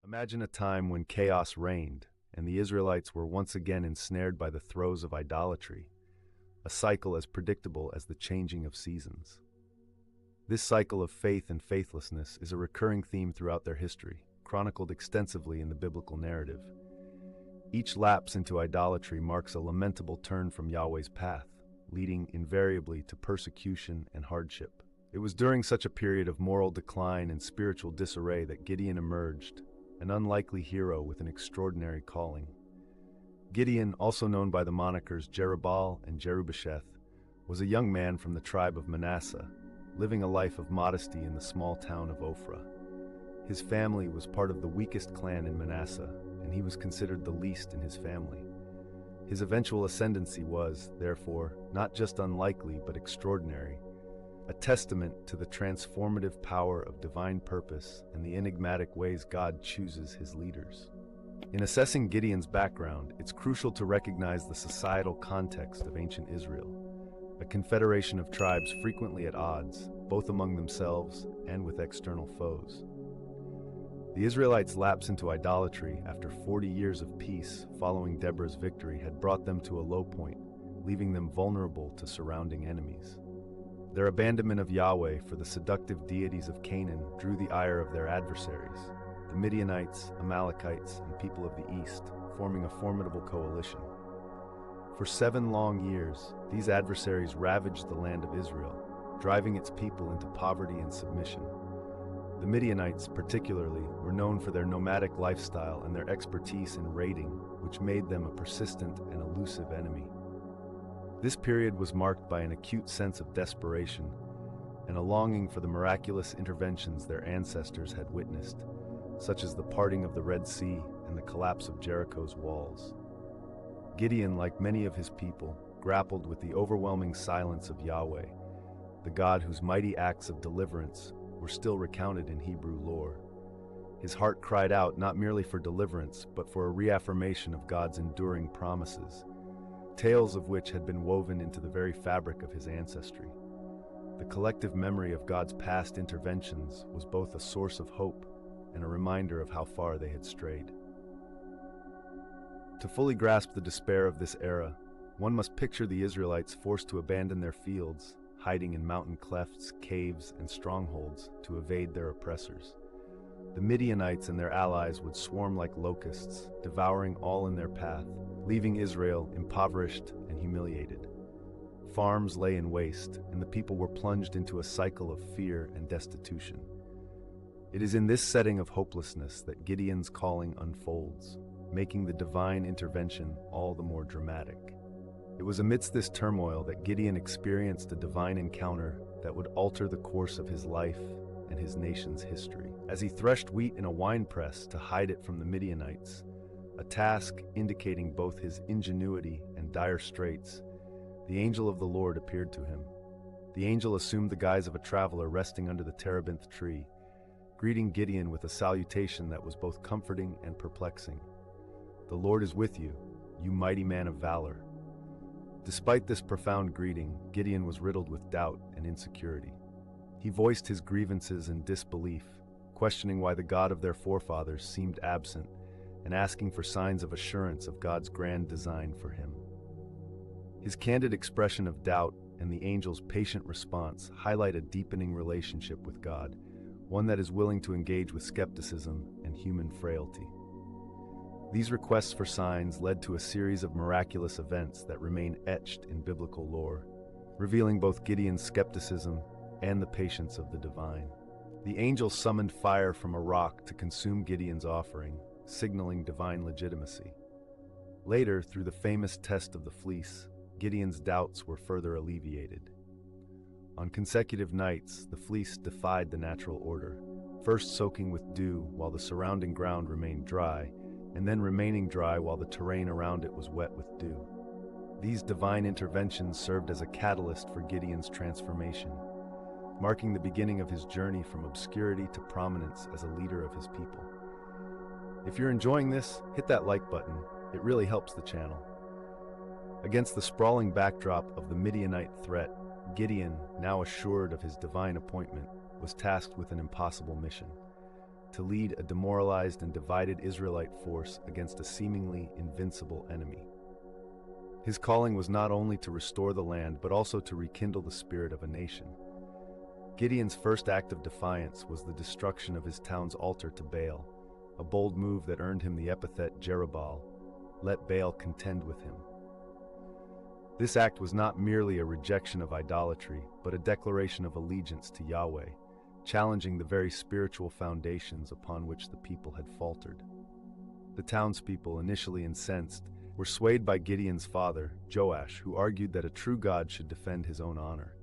Imagine a time when chaos reigned, and the Israelites were once again ensnared by the throes of idolatry, a cycle as predictable as the changing of seasons. This cycle of faith and faithlessness is a recurring theme throughout their history, chronicled extensively in the biblical narrative. Each lapse into idolatry marks a lamentable turn from Yahweh's path, leading invariably to persecution and hardship. It was during such a period of moral decline and spiritual disarray that Gideon emerged, an unlikely hero with an extraordinary calling. Gideon, also known by the monikers Jerubbaal and Jerubbaal, was a young man from the tribe of Manasseh, living a life of modesty in the small town of Ophrah. His family was part of the weakest clan in Manasseh, and he was considered the least in his family. His eventual ascendancy was, therefore, not just unlikely but extraordinary, a testament to the transformative power of divine purpose and the enigmatic ways God chooses his leaders. In assessing Gideon's background, it's crucial to recognize the societal context of ancient Israel, a confederation of tribes frequently at odds, both among themselves and with external foes. The Israelites' lapse into idolatry after 40 years of peace following Deborah's victory had brought them to a low point, leaving them vulnerable to surrounding enemies. Their abandonment of Yahweh for the seductive deities of Canaan drew the ire of their adversaries, the Midianites, Amalekites, and people of the east, forming a formidable coalition. For 7 long years, these adversaries ravaged the land of Israel, driving its people into poverty and submission. The Midianites, particularly, were known for their nomadic lifestyle and their expertise in raiding, which made them a persistent and elusive enemy. This period was marked by an acute sense of desperation and a longing for the miraculous interventions their ancestors had witnessed, such as the parting of the Red Sea and the collapse of Jericho's walls. Gideon, like many of his people, grappled with the overwhelming silence of Yahweh, the God whose mighty acts of deliverance were still recounted in Hebrew lore. His heart cried out not merely for deliverance, but for a reaffirmation of God's enduring promises, tales of which had been woven into the very fabric of his ancestry. The collective memory of God's past interventions was both a source of hope and a reminder of how far they had strayed. To fully grasp the despair of this era, one must picture the Israelites forced to abandon their fields, hiding in mountain clefts, caves, and strongholds to evade their oppressors. The Midianites and their allies would swarm like locusts, devouring all in their path, leaving Israel impoverished and humiliated. Farms lay in waste, and the people were plunged into a cycle of fear and destitution. It is in this setting of hopelessness that Gideon's calling unfolds, making the divine intervention all the more dramatic. It was amidst this turmoil that Gideon experienced a divine encounter that would alter the course of his life and his nation's history. As he threshed wheat in a winepress to hide it from the Midianites, a task indicating both his ingenuity and dire straits, the angel of the Lord appeared to him. The angel assumed the guise of a traveler resting under the terebinth tree, greeting Gideon with a salutation that was both comforting and perplexing. "The Lord is with you, you mighty man of valor." Despite this profound greeting, Gideon was riddled with doubt and insecurity. He voiced his grievances and disbelief, questioning why the God of their forefathers seemed absent and asking for signs of assurance of God's grand design for him. His candid expression of doubt and the angel's patient response highlight a deepening relationship with God, one that is willing to engage with skepticism and human frailty. These requests for signs led to a series of miraculous events that remain etched in biblical lore, revealing both Gideon's skepticism and the patience of the divine. The angel summoned fire from a rock to consume Gideon's offering, signaling divine legitimacy. Later, through the famous test of the fleece, Gideon's doubts were further alleviated. On consecutive nights, the fleece defied the natural order, first soaking with dew while the surrounding ground remained dry, and then remaining dry while the terrain around it was wet with dew. These divine interventions served as a catalyst for Gideon's transformation, marking the beginning of his journey from obscurity to prominence as a leader of his people. If you're enjoying this, hit that like button. It really helps the channel. Against the sprawling backdrop of the Midianite threat, Gideon, now assured of his divine appointment, was tasked with an impossible mission: to lead a demoralized and divided Israelite force against a seemingly invincible enemy. His calling was not only to restore the land, but also to rekindle the spirit of a nation. Gideon's first act of defiance was the destruction of his town's altar to Baal, a bold move that earned him the epithet Jerubbaal, "Let Baal contend with him." This act was not merely a rejection of idolatry, but a declaration of allegiance to Yahweh, challenging the very spiritual foundations upon which the people had faltered. The townspeople, initially incensed, were swayed by Gideon's father, Joash, who argued that a true God should defend his own honor.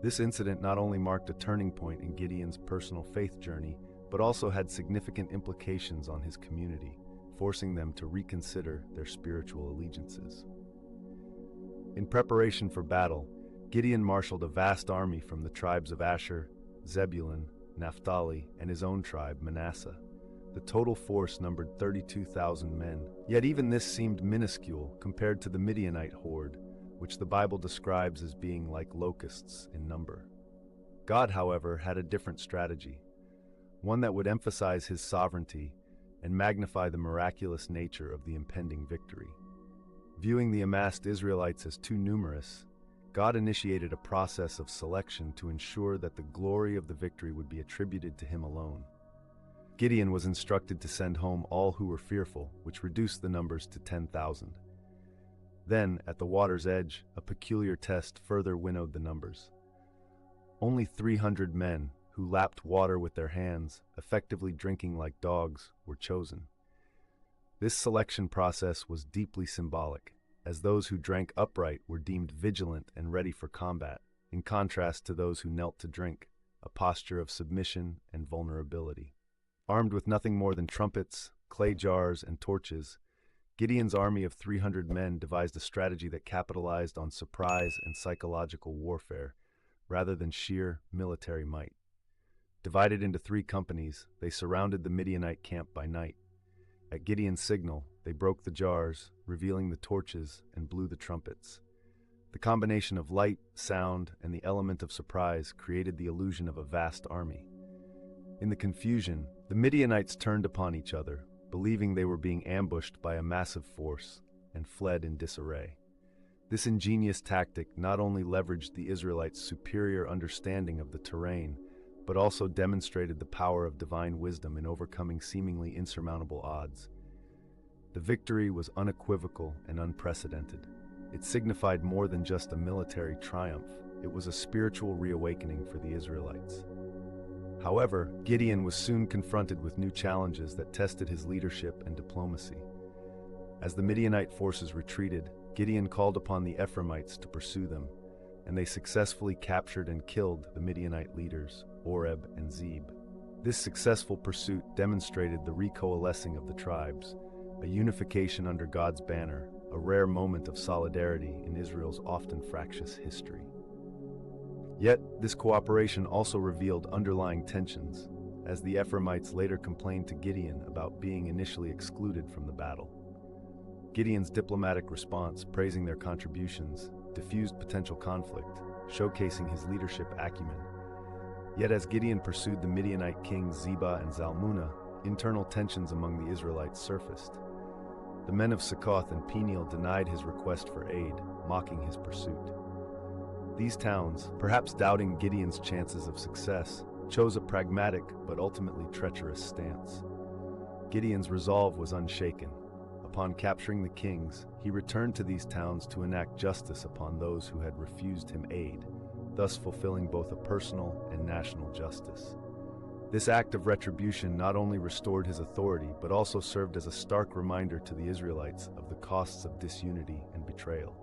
This incident not only marked a turning point in Gideon's personal faith journey, but also had significant implications on his community, forcing them to reconsider their spiritual allegiances. In preparation for battle, Gideon marshaled a vast army from the tribes of Asher, Zebulun, Naphtali, and his own tribe, Manasseh. The total force numbered 32,000 men, yet even this seemed minuscule compared to the Midianite horde, which the Bible describes as being like locusts in number. God, however, had a different strategy, one that would emphasize his sovereignty and magnify the miraculous nature of the impending victory. Viewing the amassed Israelites as too numerous, God initiated a process of selection to ensure that the glory of the victory would be attributed to him alone. Gideon was instructed to send home all who were fearful, which reduced the numbers to 10,000. Then, at the water's edge, a peculiar test further winnowed the numbers. Only 300 men, who lapped water with their hands, effectively drinking like dogs, were chosen. This selection process was deeply symbolic, as those who drank upright were deemed vigilant and ready for combat, in contrast to those who knelt to drink, a posture of submission and vulnerability. Armed with nothing more than trumpets, clay jars, and torches, Gideon's army of 300 men devised a strategy that capitalized on surprise and psychological warfare, rather than sheer military might. Divided into 3 companies, they surrounded the Midianite camp by night. At Gideon's signal, they broke the jars, revealing the torches, and blew the trumpets. The combination of light, sound, and the element of surprise created the illusion of a vast army. In the confusion, the Midianites turned upon each other, believing they were being ambushed by a massive force, and fled in disarray. This ingenious tactic not only leveraged the Israelites' superior understanding of the terrain, but also demonstrated the power of divine wisdom in overcoming seemingly insurmountable odds. The victory was unequivocal and unprecedented. It signified more than just a military triumph. It was a spiritual reawakening for the Israelites. However, Gideon was soon confronted with new challenges that tested his leadership and diplomacy. As the Midianite forces retreated, Gideon called upon the Ephraimites to pursue them, and they successfully captured and killed the Midianite leaders, Oreb and Zeb. This successful pursuit demonstrated the recoalescing of the tribes, a unification under God's banner, a rare moment of solidarity in Israel's often fractious history. Yet, this cooperation also revealed underlying tensions, as the Ephraimites later complained to Gideon about being initially excluded from the battle. Gideon's diplomatic response, praising their contributions, diffused potential conflict, showcasing his leadership acumen. Yet as Gideon pursued the Midianite kings Zebah and Zalmunna, internal tensions among the Israelites surfaced. The men of Succoth and Peniel denied his request for aid, mocking his pursuit. These towns, perhaps doubting Gideon's chances of success, chose a pragmatic but ultimately treacherous stance. Gideon's resolve was unshaken. Upon capturing the kings, he returned to these towns to enact justice upon those who had refused him aid, thus fulfilling both a personal and national justice. This act of retribution not only restored his authority, but also served as a stark reminder to the Israelites of the costs of disunity and betrayal.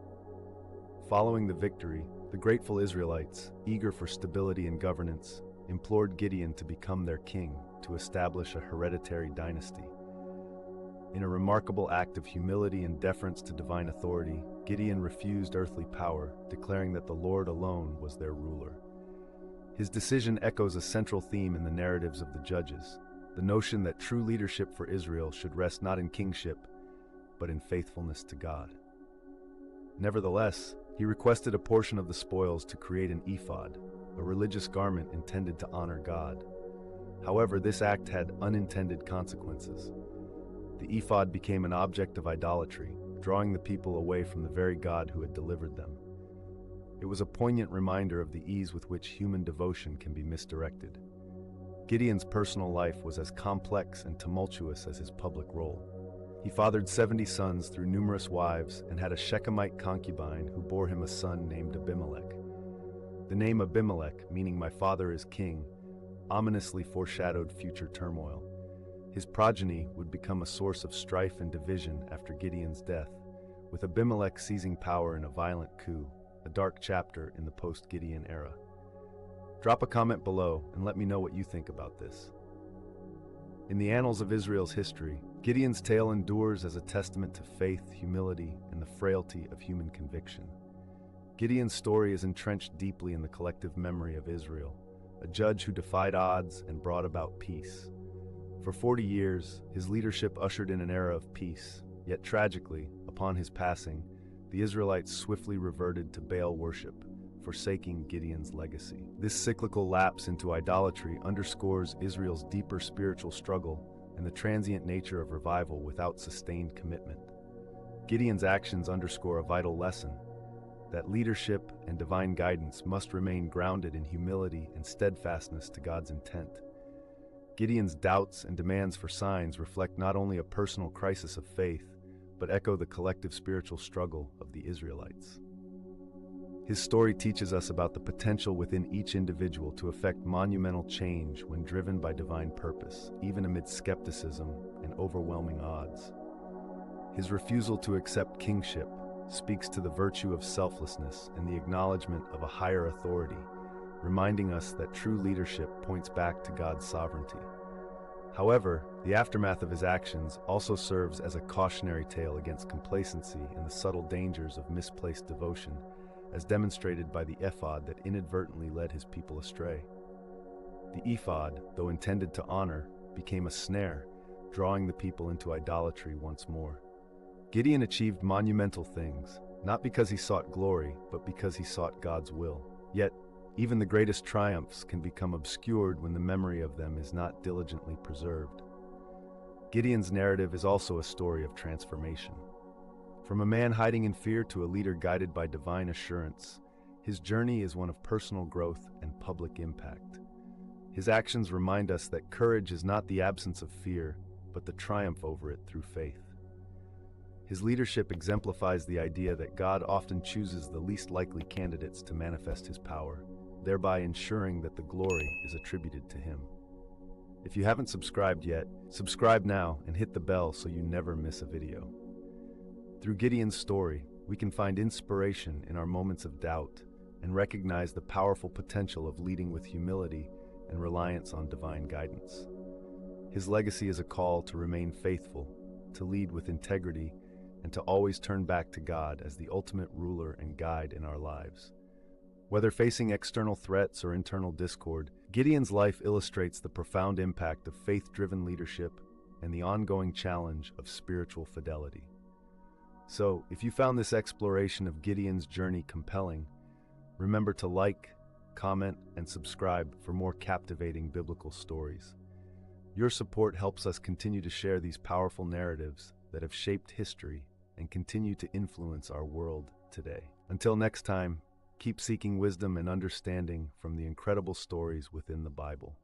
Following the victory, the grateful Israelites, eager for stability and governance, implored Gideon to become their king, to establish a hereditary dynasty. In a remarkable act of humility and deference to divine authority, Gideon refused earthly power, declaring that the Lord alone was their ruler. His decision echoes a central theme in the narratives of the Judges, the notion that true leadership for Israel should rest not in kingship, but in faithfulness to God. Nevertheless, he requested a portion of the spoils to create an ephod, a religious garment intended to honor God. However, this act had unintended consequences. The ephod became an object of idolatry, drawing the people away from the very God who had delivered them. It was a poignant reminder of the ease with which human devotion can be misdirected. Gideon's personal life was as complex and tumultuous as his public role. He fathered 70 sons through numerous wives and had a Shechemite concubine who bore him a son named Abimelech. The name Abimelech, meaning "my father is king," ominously foreshadowed future turmoil. His progeny would become a source of strife and division after Gideon's death, with Abimelech seizing power in a violent coup, a dark chapter in the post-Gideon era. Drop a comment below and let me know what you think about this. In the annals of Israel's history, Gideon's tale endures as a testament to faith, humility, and the frailty of human conviction. Gideon's story is entrenched deeply in the collective memory of Israel, a judge who defied odds and brought about peace. For 40 years, his leadership ushered in an era of peace, yet tragically, upon his passing, the Israelites swiftly reverted to Baal worship, forsaking Gideon's legacy. This cyclical lapse into idolatry underscores Israel's deeper spiritual struggle and the transient nature of revival without sustained commitment. Gideon's actions underscore a vital lesson, that leadership and divine guidance must remain grounded in humility and steadfastness to God's intent. Gideon's doubts and demands for signs reflect not only a personal crisis of faith, but echo the collective spiritual struggle of the Israelites. His story teaches us about the potential within each individual to effect monumental change when driven by divine purpose, even amid skepticism and overwhelming odds. His refusal to accept kingship speaks to the virtue of selflessness and the acknowledgement of a higher authority, reminding us that true leadership points back to God's sovereignty. However, the aftermath of his actions also serves as a cautionary tale against complacency and the subtle dangers of misplaced devotion, as demonstrated by the ephod that inadvertently led his people astray. The ephod, though intended to honor, became a snare, drawing the people into idolatry once more. Gideon achieved monumental things, not because he sought glory, but because he sought God's will. Yet, even the greatest triumphs can become obscured when the memory of them is not diligently preserved. Gideon's narrative is also a story of transformation. From a man hiding in fear to a leader guided by divine assurance, his journey is one of personal growth and public impact. His actions remind us that courage is not the absence of fear, but the triumph over it through faith. His leadership exemplifies the idea that God often chooses the least likely candidates to manifest his power, thereby ensuring that the glory is attributed to him. If you haven't subscribed yet, subscribe now and hit the bell so you never miss a video. Through Gideon's story, we can find inspiration in our moments of doubt and recognize the powerful potential of leading with humility and reliance on divine guidance. His legacy is a call to remain faithful, to lead with integrity, and to always turn back to God as the ultimate ruler and guide in our lives. Whether facing external threats or internal discord, Gideon's life illustrates the profound impact of faith-driven leadership and the ongoing challenge of spiritual fidelity. So, if you found this exploration of Gideon's journey compelling, remember to like, comment, and subscribe for more captivating biblical stories. Your support helps us continue to share these powerful narratives that have shaped history and continue to influence our world today. Until next time, keep seeking wisdom and understanding from the incredible stories within the Bible.